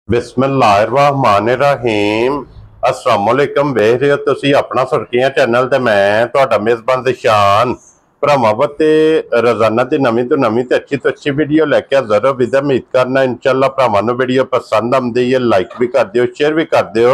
बिस्मिल्लाहिर्रहमानिर्रहीम अस्सलाम वालेकुम। वेख रहे हो तुसी अपना सुर्खियां चैनल ते मैं तुहाडा मेज़बान दिशान भरावां ते रोजाना दी नवीं तो अच्छी वीडियो लैके हाज़र हो। विद उम्मीद करना इंशाअल्लाह भरावां नूं वीडियो पसंद आउंदी है। लाइक भी कर दिओ, शेयर भी कर दिओ।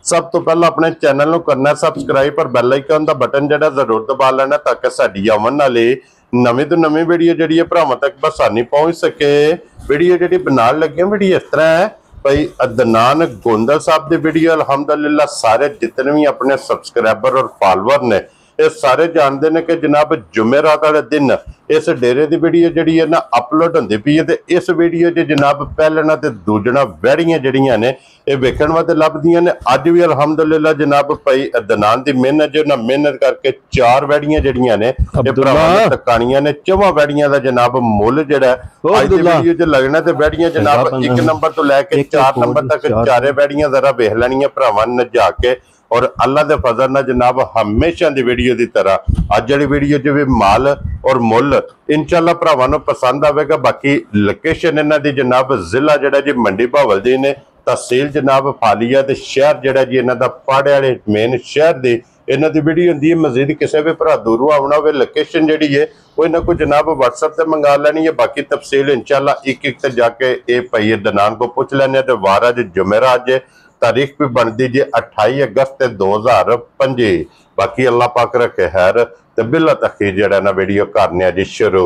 सब तो पहला अपने चैनल नूं करना सबसक्राइब और बैल आइकन दा बटन जिहड़ा जरूर दबा लेना ताकि साडी आवन वाली नवीं तो नवीं वीडियो जिहड़ी है भरावां तक बसानी पहुंच सके। वीडियो जिहड़ी बनाउण लगे वीडियो इस तरह है भाई अदनान गोंदल साहब की वीडियो अल्हम्दुलिल्लाह सारे जितने भी अपने सबसक्राइबर और फॉलोअर ने ये सारे जानते हैं कि जनाब जुमेरात वाले दिन इस डेरे की वीडियो जी है ना अपलोड होती पई है। इस वीडियो च जनाब पहलना तो दूजना वैड़ियां जड़ियां ने ये वेखण वास्ते लभदियां ने। अज भी अल्हम्दुलिल्लाह जनाब भाई अदनान की मेहनत जो ना मेहनत करके 4 वैड़ियां जड़ियां ने तकानियां ने। 4 वैड़ियां का जनाब मुल जिहड़ा अज दी वीडियो च लगना ते वैड़ियां जनाब 1 नंबर तो लैके 4 नंबर तक चारे वैड़ियां जरा वेख लैनियां भरावां ने जा के। और अल्लाह के फजल ना जनाब हमेशा की वीडियो की तरह अज वाली वीडियो च भी माल और मुल इंशाअल्लाह भरावां नूं पसंद आवेगा। बाकी लोकेशन इन्हां दी जनाब जिला जिहड़ा जी मंडी भावल दी ने, तहसील जनाब फालिया ते शहर जिहड़ा जी इन्हां दा पाड़े वाले मेन शहर दी इन्हां दी वीडियो हुंदी है। मजीद किसी भी भरा दूरों आउणा होवे लोकेशन जिहड़ी है वो इन्हां को जनाब WhatsApp ते मंगा लैनी है। बाकी तफसील इंशाअल्लाह एक ते जाके ये भाई अदनान को पुछ लैने। ते वार अज जुमेरात जे तारीख भी बनती जी 28 अगस्त 2025। बाकी अल्लाह पाक रखे खैर ते बिला तखीर जड़ा ना वीडियो करने जी शुरू।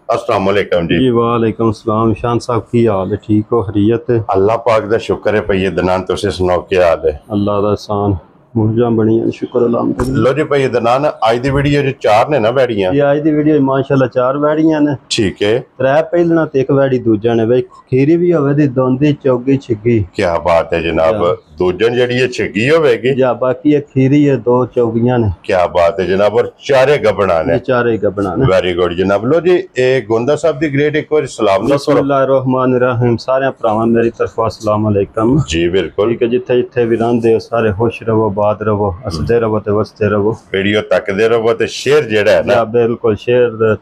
अस्सलाम वालेकुम जी। वालेकुम सलाम। शान साहब की हाल है? ठीक हो? खैरियत? अल्लाह पाक दा शुक्र है भई अदनान तुसी सुनाओ क्या हाल है? अल्लाह दा एहसान मुर्जा बनी शुक्र अल्हम्दुलिल्लाह। लो जी भाई अदनान आज दी वीडियो च 4 ने ना वैड़ियां? ये आज दी वीडियो माशाल्लाह 4 वैड़ियां ने। ठीक है। 3 पहलना ते 1 वैड़ी दूजा ने। भाई खीरी भी होवे दी दोंदी चौगी छिग्गी। क्या बात है जनाब। दूजन जड़ी है छिग्गी होवेगी या बाकी एक खीरी है 2 चौगियां ने। क्या बात है जनाब। और 4 गबना ने। 4 गबना ने। वेरी गुड जनाब। लो जी ए गोंदा साहब दी ग्रेट एक बार सलाम दो। बिस्मिल्लाहिर्रहमानिर्रहीम। सारे भरावां मेरी तरफों अस्सलाम वालेकुम जी। बिल्कुल ठीक है। जिथे जिथे भी रहंदे हो सारे खुश रहो, आबाद रहो, हसदे रहो ते वसदे रहो। वीडियो तकदे रहो ते शेयर जेड़ा है ना बिल्कुल शेयर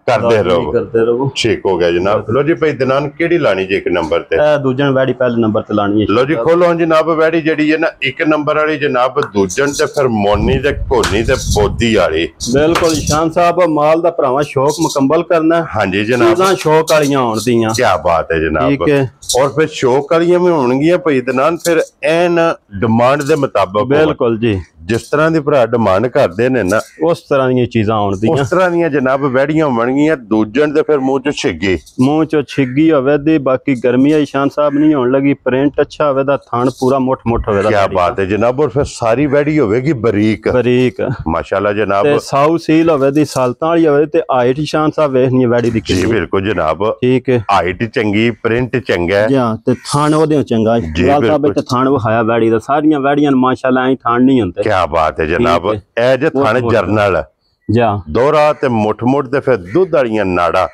करते रहो। ठीक हो गया जनाब। लो जी भाई अदनान केड़ी लानी जी 1 नंबर ते? दूजन वैड़ी पहले नंबर ते लानी है। लो जी खोलो जनाब वैड़ी जड़ी है ना 1 नंबर वाली जनाब दूजन ते फिर मोनी ते कोनी ते पोदी वाली। बिल्कुल शान साहब माल दा भरावा शौक मुकम्मल करना है। हां जी जनाब। शौक वालियां होण दियां। क्या बात है जनाब। ठीक है। और फिर शौक वालियां भी होणगियां भाई अदनान फिर एन डिमांड दे मुताबिक। बिल्कुल जी। जिस तरह दी भरा डिमांड करदे ने ना उस तरह दी चीजां होण दियां। उस तरह दी जनाब वैड़ियां होणगियां। दूजन ते फिर मुंह चो छिग्गी। मुंह चो छिग्गी होवे दी। बाकी गर्मी आई शान साहब नहीं होण लगी। प्रिंट अच्छा होवे दा, थान पूरा मुठ होवे दा। क्या बात है जनाब। और फिर सारी वैड़ी होवेगी बारीक बारीक माशाल्लाह जनाब। ते साउ सील होवे दी, सालतां वाली होवे ते हाइट शान साहब वेखनी वैड़ी दी। जी बिल्कुल जनाब। ठीक है। हाइट चंगी, प्रिंट चंगा है। हां ते थान ओदे चंगा है। लाल साहब ते थान वहाया वैड़ी दा। सारियां वैड़ियां माशाल्लाह ऐ थान नहीं हुंदे। क्या बात है जनाब। ए जे थाने जर्नल जा दोहरा ते मुठ ते फिर दुध वालियां नाड़ा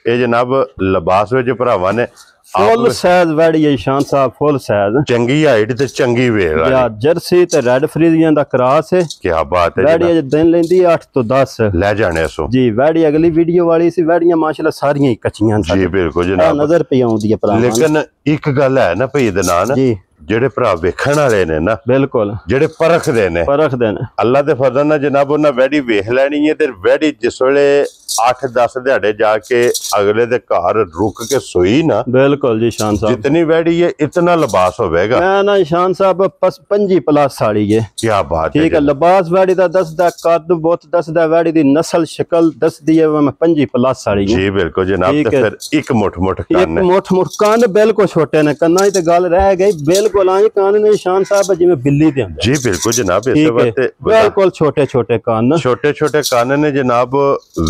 ये जनाब लिबास विच भरावां ने फुल साइज वैड़ी है शान साहब। फुल साइज चंगी हाइट ते चंगी वेल या जर्सी ते रेड फ्रीजियन दा क्रॉस है। क्या बात है। वैड़ी दिन लेंदी 8 तो 10 ले जाने सो जी। वैड़ी अगली वीडियो वाली सी वैड़ियां माशाल्लाह सारियां ही कच्चियां जी बिल्कुल जनाब। नजर पे आउंदी है भरा। लेकिन एक गल है ना भई अदनान जी जेड़े भरा वेखण वाले ने ना बिल्कुल जेड़े परखदे ने अल्लाह दे फजल नाल जनाब उन्हां वैड़ी वेख लैनी है ते वैड़ी जिस वेले 8-10 दिहाड़े जाके अगले दे घर रुक के सोई ना। बिल्कुल जी शान साहब। जितनी वैड़ी है इतना लिबास होवेगा। मैं ना शान साहब 25 प्लस वाली है। क्या बात है। ठीक है। लिबास वैड़ी दा दसदा, कद बहुत दसदा, वैड़ी दी नस्ल शक्ल दसदी है। मैं 25 प्लस वाली जी बिल्कुल जनाब। ते फिर एक मुठ कान है। मुठ कान बिल्कुल छोटे ने। कन्ना ते गल रह गई। बिल्कुल कान ने शान साहब जिवें बिल्ली दे हुंदे। जी बिल्कुल जनाब। इस वास्ते बिल्कुल छोटे कान कान ने जनाब।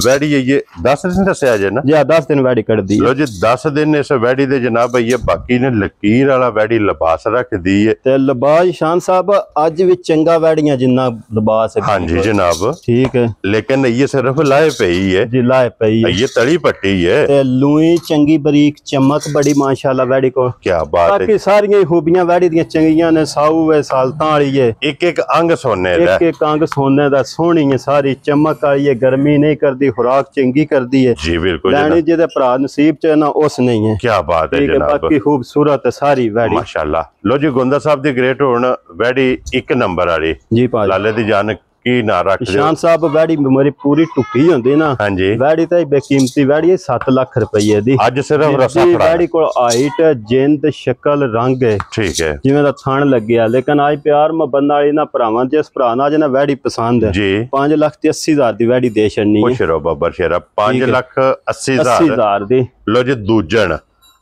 वैड़ी ये 10 दिन दसया जे ना जी। 10 दिन वैड़ी कट दी। लो जी 10 दिन इस वैड़ी दे जनाब ये बाकी ने लकीर वाला वैड़ी लिबास रख दी है। ते लिबास शान साहब अज भी चंगा वैड़ियां जिन्ना लिबास है। हां जी जनाब। ठीक है। लेकिन ये सिर्फ लाए पई है जी। लाए पई है। ये तली पट्टी है। ते लुई चंगी बारीक चमक बड़ी माशाल्लाह वैड़ी को। क्या बात है। बाकी सारियां खूबियां वैड़ी दियां चंगियां ने साऊ है सालतां वाली है एक एक अंग सोने दा एक अंग सोने दा सोहनी है सारी चमक वाली है गर्मी नहीं करती खुराक चंगी करती है जी बिल्कुल लैनी जेदे भरा नसीब च ना उस नहीं है क्या बात है जनाब बाकी खूबसूरत है सारी वैड़ी माशाल्लाह लो जी गोंदा साहब दी ग्रेट होण वैड़ी एक नंबर वाली जी पाजी लाले दी जान की ना रख दियो शान साहब वैड़ी मेरी पूरी टुक्की होंदी ना हां जी वैड़ी तो बेकीमती वैड़ी है 7 लाख रुपए दी आज सिर्फ रसा फड़ा वैड़ी को हाइट जिंद शक्ल रंग है ठीक है जिवें दा थण लग्या लेकिन आज प्यार मोहब्बत नाल ना भरावां जिस भरा ना जना वैड़ी पसंद है जी 5,80,000 दी वैड़ी दे छड़नी है खुश रहो बाबा शेरा 5,80,000 80,000 दी लो जी दूजन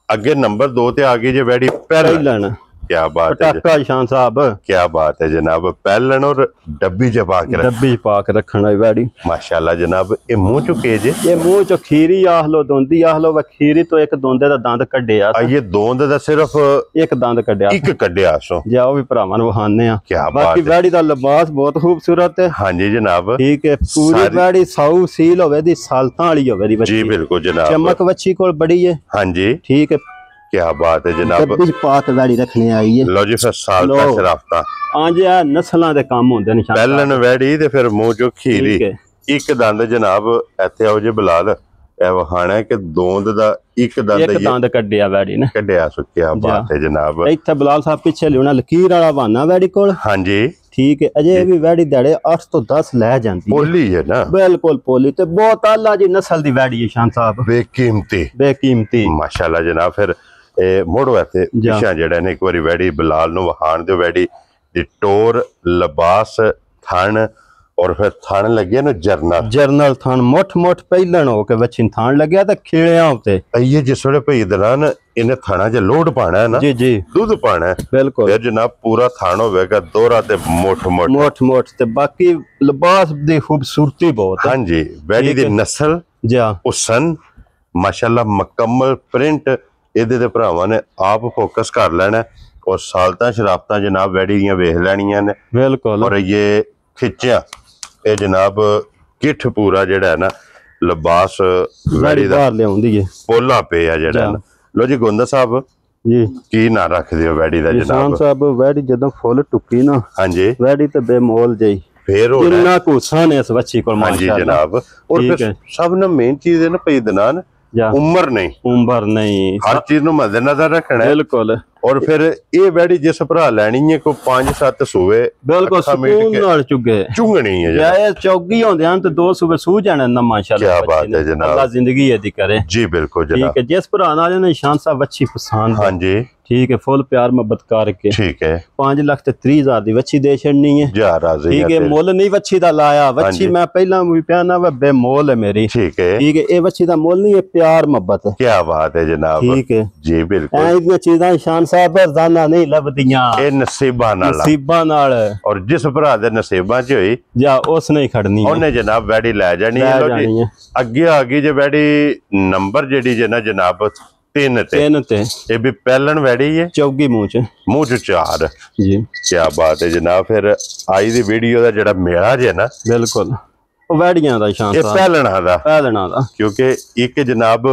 अगे नंबर 2 ते आ गई जे वैड़ी पहलन क्या बात है पटाका शान साहब क्या बात है जनाब पहलन और डब्बी च पा के डब्बी पा के रखना वैड़ी माशाल्लाह जनाब ये मुंह चुके जे ये मुंह चो खीरी आख लो दोंदी आख लो खीरी तो एक दोंदे दा दंद कड्डिया ये दोंद दा सिर्फ एक दंद कड्डिया एक कड्डिया सो जाओ भी भरावां नु वहाने आ क्या बात बाकी वैड़ी दा लिबास बहुत खूबसूरत है हां जी जनाब ठीक है पूरी वैड़ी साऊ सील होवे दी सालतां वाली होवे दी जी बिल्कुल जनाब चमक वच्छी कोल बड़ी है हां जी ठीक है क्या बात है जनाब डब्बी पा के वैड़ी रखने आई है लो जी फिर साल का शराफता आज आ नस्लां दे काम होंदे ने पहलन वैड़ी ते फिर मुंह चो खीरी एक दंद जनाब ਇੱਥੇ ਆਓ ਜੀ ਬਲਾਲ ਇਹ ਵਹਾਣਾ ਹੈ ਕਿ ਦੋਂਦ ਦਾ ਇੱਕ ਦੰਦ ਕੱਢਿਆ ਵੈੜੀ ਨੇ ਕੱਢਿਆ ਸੁੱਕਿਆ ਬਾਤ ਹੈ ਜਨਾਬ ਇੱਥੇ ਬਲਾਲ ਸਾਹਿਬ ਪਿੱਛੇ ਲਿਉਣਾ ਲਕੀਰ ਵਾਲਾ ਬਹਾਨਾ ਵੈੜੀ ਕੋਲ ਹਾਂਜੀ ਠੀਕ ਹੈ ਅਜੇ ਵੀ ਵੈੜੀ ਦੜੇ 8 ਤੋਂ 10 ਲੈ ਜਾਂਦੀ ਪੋਲੀ ਹੈ ਨਾ ਬਿਲਕੁਲ ਪੋਲੀ ਤੇ ਬਹੁਤ ਆਲਾ ਜੀ ਨਸਲ ਦੀ ਵੈੜੀ ਹੈ ਸ਼ਾਨ ਸਾਹਿਬ ਬੇਕੀਮਤੀ ਮਾਸ਼ਾਅੱਲਾ ਜਨਾਬ ਫਿਰ ਮੋੜੋ ਇੱਥੇ ਪਿਛਾ ਜਿਹੜਾ ਨੇ ਇੱਕ ਵਾਰੀ ਵੈੜੀ ਬਲਾਲ ਨੂੰ ਵਹਾਣ ਦਿਓ ਵੈੜੀ ਦੀ ਟੋਰ ਲਿਬਾਸ ਥਣ और फिर थान लगे ना जरनल थान मोठ पहलन हो के बच्ची थान लगे तो खिलिया होते ये जिस वेले भई दलान इन्हें थाना च लोड पाना है ना जी दूध पाना है बिल्कुल फिर जनाब पूरा थान होवेगा दोहरा ते मोठ ते बाकी लिबास दी खूबसूरती बहुत हां जी वैड़ी दी नस्ल जा हुसन माशाल्लाह मुकम्मल प्रिंट ਇਹਦੇ ਤੇ ਭਰਾਵਾਂ ਨੇ ਆਪ ਫੋਕਸ ਕਰ ਲੈਣਾ ਔਰ ਸਾਲਤਾਂ ਸ਼ਰਾਫਤਾਂ ਜਨਾਬ ਵੈੜੀ ਦੀਆਂ ਵੇਖ ਲੈਣੀਆਂ ਨੇ ਬਿਲਕੁਲ ਔਰ ਇਹ ਖਿੱਚਿਆ ਇਹ ਜਨਾਬ ਕਿੱਠ ਪੂਰਾ ਜਿਹੜਾ ਹੈ ਨਾ ਲਿਬਾਸ ਵੈੜੀ ਦਾ ਬਾਹਰ ਲਿਆਉਂਦੀ ਹੈ ਪੋਲਾ ਪਿਆ ਜਿਹੜਾ ਲੋ ਜੀ ਗੋਂਦਾ ਸਾਹਿਬ ਜੀ ਕੀ ਨਾ ਰੱਖਦੇ ਹੋ ਵੈੜੀ ਦਾ ਜਨਾਬ ਨਿਸ਼ਾਨ ਸਾਹਿਬ ਵੈੜੀ ਜਦੋਂ ਫੁੱਲ ਟੁੱਕੀ ਨਾ ਹਾਂਜੀ ਵੈੜੀ ਤੇ ਬੇਮੋਲ ਜਈ ਫੇਰ ਹੋ ਜਿੰਨਾ ਕੁਸਾ ਨੇ ਇਸ ਬੱਚੀ ਕੋਲ ਮਾਸ਼ਾਅੱਲਾ ਹਾਂਜੀ ਜਨਾਬ ਔਰ ਫਿਰ ਸਭ ਨੂੰ ਮੇਨ ਚੀਜ਼ ਹੈ ਨਾ ਭਈ ਦਨਾਨ उम्र नहीं हर चीज नु मद्देनजर रखना है बिल्कुल और फिर ये वैड़ी जिस भरा लैनी है को 5-7 सूबे बिल्कुल सुकून नाल चुगनी है ये चौगी होंदे हैं तो 2 सूबे सूझ जाने ना माशाल्लाह क्या बात है जनाब अल्लाह जिंदगी दी करे जी बिल्कुल जनाब ठीक है जिस भरा नाल ने निशान साहब अच्छी पसंद हां जी ठीक है फुल प्यार मोहब्बत करके ठीक है 5,30,000 दी वच्छी दे छड़नी है जा राजी ठीक है मोल नहीं वच्छी दा लाया वच्छी मैं पहला भी प्याना वे बेमोल है मेरी ठीक है ए वच्छी दा मोल नहीं है प्यार मोहब्बत है क्या बात है जनाब ठीक है जी बिल्कुल ऐ चीज़ां शान साहब रोजाना नहीं लभदियां ए नसीबां नाल और जिस भरा दे नसीबां च होई जा उस नहीं खड़नी ओने जनाब वैड़ी ले जानी है लो जी अगे आ गई जे वैड़ी नंबर जेडी जे ना जनाब 3 ते ये भी पहलन वैड़ी है चौगी मुंह च 4 जी क्या बात है जनाब फिर आई दी वीडियो दा जेड़ा मेला जे ना बिल्कुल ओ वैड़ियां दा शान ये पहलना दा क्योंकि एक जनाब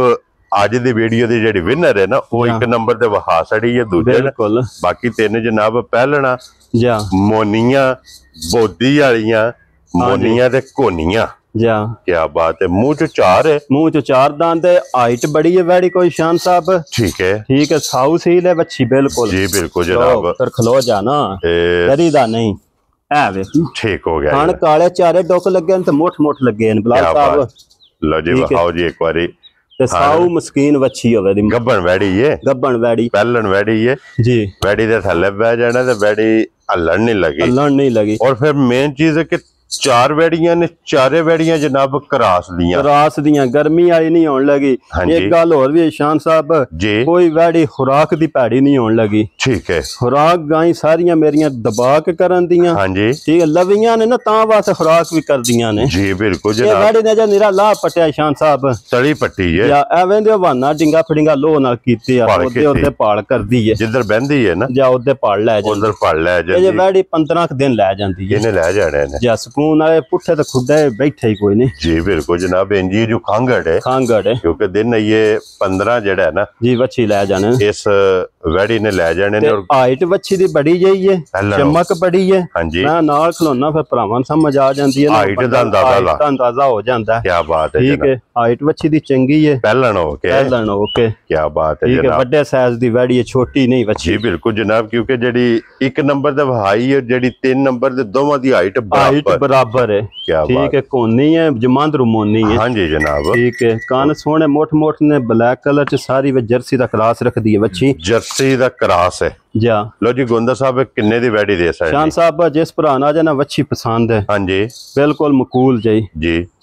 आज दी वीडियो दी जेड़ी विनर है ना वो एक नंबर ते वहा सड़ी है दूजे बिल्कुल बाकी 3 जनाब पहलना जा मोनियां बोदी वालियां मोनियां ते कोनियां जा क्या बात है मुंह च 4 दांत है हाइट बड़ी है वैड़ी कोई शान साहब ठीक है साऊ सील है बच्ची बिल्कुल जी बिल्कुल जनाब फिर खलो जाना करीदा नहीं है वे ठीक हो गया खान काले चारे डोक लगे ते मोठ लगे न बलाल साहब लो जी वहाओ जी एक बारी ते साऊ मस्कीन वच्छी होवे दी गब्बन वैड़ी पहलन वैड़ी है जी वैड़ी दे थल्ले बैठ जाना ते वैड़ी हलन नहीं लगी और फिर मेन चीज है कि 4 वैड़ियां ने चारे वैड़ियां जनाब करास दियां गर्मी आई नहीं होने लगी एक गल और भी शान साहब कोई वैड़ी खुराक दी भैड़ी नहीं होने लगी ठीक है खुराक गाई सारियां मेरियां दबा के करन दियां हां जी ठीक है लवियां ने ना तां वास्ते खुराक भी कर दियां ने जी बिल्कुल जनाब ये वैड़ी ने जो निरा ला पटिया शान साहब तली पट्टी है या एवें दे बहाना डिंगा फड़िंगा लो नाल कीते आ ओदे पाल करदी है जिधर बहंदी है ना जा ओदे पाल ले जा उधर पाल ले जा ये वैड़ी 15 दिन ले जांदी है इने ले जाने ने ਸਕੂਨ ਆਏ ਪੁੱਠੇ ਤੇ ਖੁੱਡੇ ਬੈਠੇ ਹੀ ਕੋਈ ਨਹੀਂ ਜੀ ਬਿਲਕੁਲ ਜਨਾਬ ਇੰਜੀ ਜੋ ਖਾਂਗੜ ਹੈ ਕਿਉਂਕਿ ਦਿਨ ਇਹ 15 ਜਿਹੜਾ ਹੈ ਨਾ ਜੀ ਵੱਛੀ ਲੈ ਜਾਣੇ ਇਸ ਵੈੜੀ ਨੇ ਲੈ ਜਾਣੇ ਨੇ। ਔਰ ਹਾਈਟ ਵੱਛੀ ਦੀ ਬੜੀ ਜਈ ਹੈ, ਚਮਕ ਬੜੀ ਹੈ। ਹਾਂਜੀ ਮੈਂ ਨਾਲ ਖਲੋਣਾ ਫਿਰ ਭਰਾਵਾਂ ਸਮਝ ਆ ਜਾਂਦੀ ਹੈ, ਹਾਈਟ ਦਾ ਅੰਦਾਜ਼ਾ ਹੋ ਜਾਂਦਾ। ਕੀ ਬਾਤ ਹੈ, ਠੀਕ ਹੈ। ਹਾਈਟ ਵੱਛੀ ਦੀ ਚੰਗੀ ਹੈ, ਪਹਿਲਣ ਹੋ ਕੇ ਕੀ ਬਾਤ ਹੈ ਜਨਾਬ। ਵੱਡੇ ਸਾਈਜ਼ ਦੀ ਵੈੜੀ ਹੈ, ਛੋਟੀ ਨਹੀਂ ਵੱਛੀ। ਜੀ ਬਿਲਕੁਲ ਜਨਾਬ, ਕਿਉਂਕਿ ਜਿਹੜੀ 1 ਨੰਬਰ ਦੇ ਹਾਈ ਹੈ, ਜਿਹੜੀ 3 ਨੰਬਰ ਦੇ ਦੋਵਾਂ ਦੀ ਹਾਈਟ ਬਰਾਬਰ ਹੈ। ਠੀਕ ਹੈ। ਕੋਨੀ ਹੈ, ਜਮਾਂਦ ਰੁਮੋਨੀ ਹੈ। ਹਾਂਜੀ ਜਨਾਬ। ਠੀਕ ਹੈ। ਕਾਨ ਸੋਹਣੇ ਮੋਟ ਨੇ, ਬਲੈਕ ਕਲਰ ਚ ਸਾਰੀ ਜਰਸੀ ਦਾ ਕਰਾਸ ਰੱਖਦੀ ਹੈ ਵੱਛੀ। ਜਰਸੀ ਦਾ ਕਰਾਸ ਹੈ ਜਾ। ਲੋ ਜੀ ਗੋਂਦਾ ਸਾਹਿਬ ਕਿੰਨੇ ਦੀ ਵੈੜੀ ਦੇ ਸਕਦੇ? ਸ਼ਾਨ ਸਾਹਿਬ ਜਿਸ ਭਰਾ ਨਾ ਜਾਣਾ ਵੱਛੀ ਪਸੰਦ ਹੈ, ਹਾਂਜੀ ਬਿਲਕੁਲ ਮਕੂਲ ਜੀ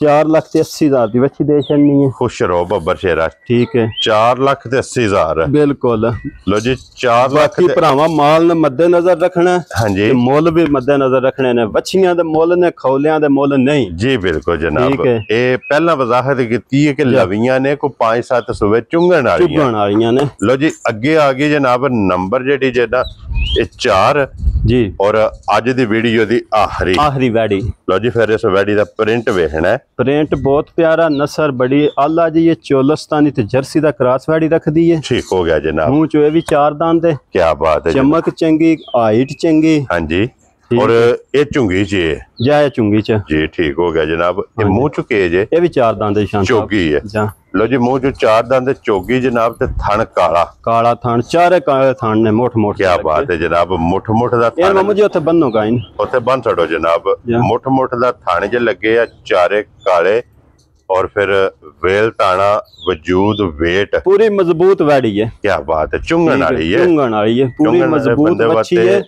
4,80,000 ਦੀ ਵੱਛੀ ਦੇ ਛੱਡਣੀ ਹੈ। ਖੁਸ਼ ਰਹੋ ਬੱਬਰ ਸ਼ੇਰਾ। ਠੀਕ ਹੈ। 4,80,000 ਬਿਲਕੁਲ। ਲੋ ਜੀ 4 ਲੱਖ ਭਰਾਵਾਂ ਮਾਲ ਨੇ ਮੱਦੇ ਨਜ਼ਰ ਰੱਖਣਾ। ਹਾਂਜੀ ਮੁੱਲ ਵੀ ਮੱਦੇ ਨਜ਼ਰ ਰੱਖਣੇ ਨੇ। ਵੱਛੀਆਂ ਦੇ ਮੁੱਲ ਨੇ, ਖੌਲਿਆਂ ਦੇ ਮੁੱਲ ਨਹੀਂ। ਜੀ ਬਿਲਕੁਲ ਜਨਾਬ। ਇਹ ਪਹਿਲਾਂ ਵਜ਼ਾਹਤ ਕੀਤੀ ਹੈ ਕਿ ਲਵੀਆਂ ਨੇ ਕੋਈ 5-7 ਸੂਬੇ ਚੁੰਗਣ ਵਾਲੀਆਂ ਨੇ। ਲੋ ਜੀ ਅੱਗੇ ਆ ਗਈ ਜਨਾਬ ਨੰਬਰ ਜਿਹੜੀ ਜਿਹੜਾ ਇਹ 4 ਜੀ। ਔਰ ਅੱਜ ਦੀ ਵੀਡੀਓ ਦੀ ਆਖਰੀ ਵੈੜੀ। ਲੋ ਜੀ ਫਿਰ ਇਸ ਵੈੜੀ ਦਾ ਪ੍ਰਿੰਟ ਵੇਖਣਾ ਹੈ। ਪ੍ਰਿੰਟ ਬਹੁਤ ਪਿਆਰਾ, ਨਸਰ ਬੜੀ ਆਲਾ ਜੀ। ਇਹ ਚੋਲਸਤਾਨੀ ਤੇ ਜਰਸੀ ਦਾ ਕਰਾਸ ਵੈੜੀ ਰੱਖਦੀ ਹੈ। ਠੀਕ ਹੋ ਗਿਆ ਜਨਾਬ। ਮੂੰਹ ਚ ਇਹ ਵੀ 4 ਦੰਦ ਹੈ। ਕੀ ਬਾਤ ਹੈ। ਚਮਕ ਚੰਗੀ, ਹਾਈਟ ਚੰਗੀ। ਹਾਂਜੀ। और ये चुंगी च है जा चुंगी च जी। ठीक हो गया जनाब। ये मुंह चुके जे ये भी 4 दांत चौगी है जा। लो जी मुंह चो 4 दांत चौगी जनाब ते थन काला थन चारे काले थन ने मोट क्या बात है जनाब। मुठ दा थन मुझे ओथे बन्नोगा इन ओथे बन छड़ो जनाब। मुठ दा थन जे लगे आ चारे काले और फिर वेल ताना वजूद वेट पूरी मजबूत वैड़ी है। क्या बात है। चुंगन वाली है पूरी मजबूत बच्ची है।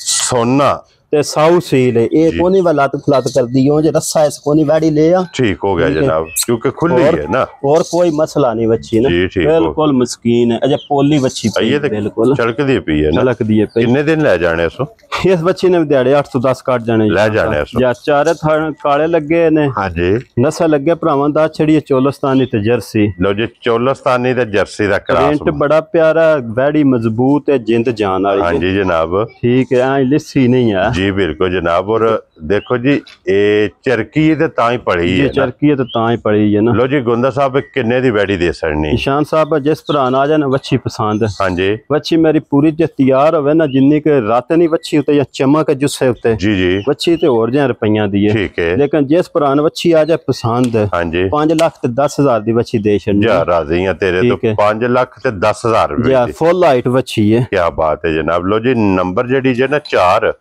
सोना ते साउ सील है। ये कोनी वाला तो फलात कर दी हो जे रस्सा है कोनी वाड़ी ले आ। ठीक हो गया जनाब क्योंकि खुली है ना और कोई मसला नहीं बच्ची ना। बिल्कुल मस्कीन है। अजय पोली बच्ची बिल्कुल चलकदी पई है ना। चलकदी है। कितने दिन ले जाने इसो? इस बच्ची ने दिहाड़े 8 तो 10 काट जाने ले जाने इसो। या चारे थन काले लगे ने। हां जी। नस्ल लगे भरावां दा छड़ी चोलस्तानी ते जर्सी। लो जी चोलस्तानी ते जर्सी दा क्रॉस प्रिंट बड़ा प्यारा, वैड़ी मजबूत है, जिंद जान वाली। हां जी जनाब। ठीक है। ऐ लिस्सी नहीं है जी बिल्कुल जनाब। और देखो जी ये चरकी ते ताई पड़ी है। चरकी है तो ताई पड़ी है ना। लो जी गोंदा साहब किन्ने दी वैड़ी दे सकनी? निशान साहब जिस भरा आ जाए वच्छी पसंद। हां जी। वच्छी मेरी पूरी जे तैयार होवे ना, जिन्नी के रात नहीं वच्छी उते या चमक जुस्से उते जी जी वच्छी ते और जे रुपया दी है। ठीक है। लेकिन जिस भरा वच्छी आ जाए पसंद, हां जी, 5,10,000 दी वच्छी दे छड़नी। जा राजी हां तेरे तो 5,10,000 रुपए या फुल हाइट वच्छी है। क्या बात है जनाब। लो जी नंबर जेडी जे ना 4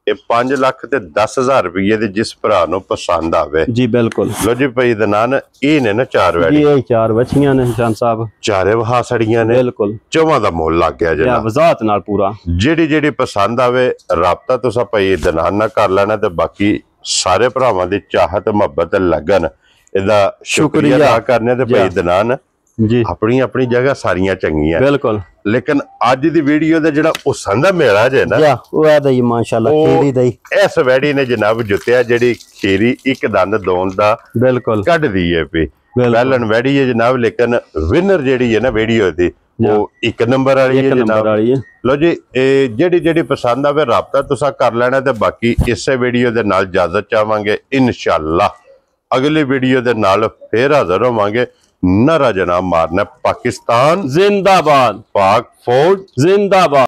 ਇਹ 5,10,000 रुपये ਦੀ ਜਿਸ ਭਰਾ ਨੂੰ ਪਸੰਦ ਆਵੇ ਜੀ ਬਿਲਕੁਲ। ਲੋ ਜੀ ਭਾਈ ਦਨਾਨ ਇਹ ਨੇ ਨਾ 4 ਵੈੜੀ। ਇਹ 4 ਵੱਛੀਆਂ ਨੇ ਸ਼ਾਨ ਸਾਹਿਬ। ਚਾਰੇ ਵਹਾ ਸੜੀਆਂ ਨੇ ਬਿਲਕੁਲ। ਚੌਵਾਂ ਦਾ ਮੁੱਲ ਲੱਗ ਗਿਆ ਜਨਾਬ। ਵਜ਼ਾਤ ਨਾਲ ਪੂਰਾ। ਜਿਹੜੀ ਪਸੰਦ ਆਵੇ ਰਾਬਤਾ ਤੁਸੀਂ ਭਾਈ ਦਨਾਨ ਨਾਲ ਕਰ ਲੈਣਾ ਤੇ ਬਾਕੀ ਸਾਰੇ ਭਰਾਵਾਂ ਦੀ ਚਾਹਤ ਮੁਹੱਬਤ ਲੱਗਣ ਇਹਦਾ ਸ਼ੁਕਰੀਆ ਅਦਾ ਕਰਨੇ ਤੇ ਭਾਈ ਦਨਾਨ जी अपनी अपनी जगह सारियां चंगियां बिल्कुल। लेकिन आज दी वीडियो दा जेड़ा हुसन दा मेला जे ना ओ है दई माशाल्लाह खीरी दई इस वैड़ी ने जनाब जुत्या जेड़ी खीरी एक दंद दोन दा बिल्कुल कढ दी है पे पहलन वैड़ी है जनाब। लेकिन विनर जेड़ी है ना वीडियो दी वो 1 नंबर वाली है जनाब। लो जी जेड़ी पसंद आवे राबता तुसा कर लेना ते बाकी इसे वीडियो दे नाल इजाजत चाहांगे इंशाअल्लाह। अगली वीडियो दे नाल फिर हाजिर होवांगे। नारा जनाब मारना पाकिस्तान जिंदाबाद, पाक फौज जिंदाबाद।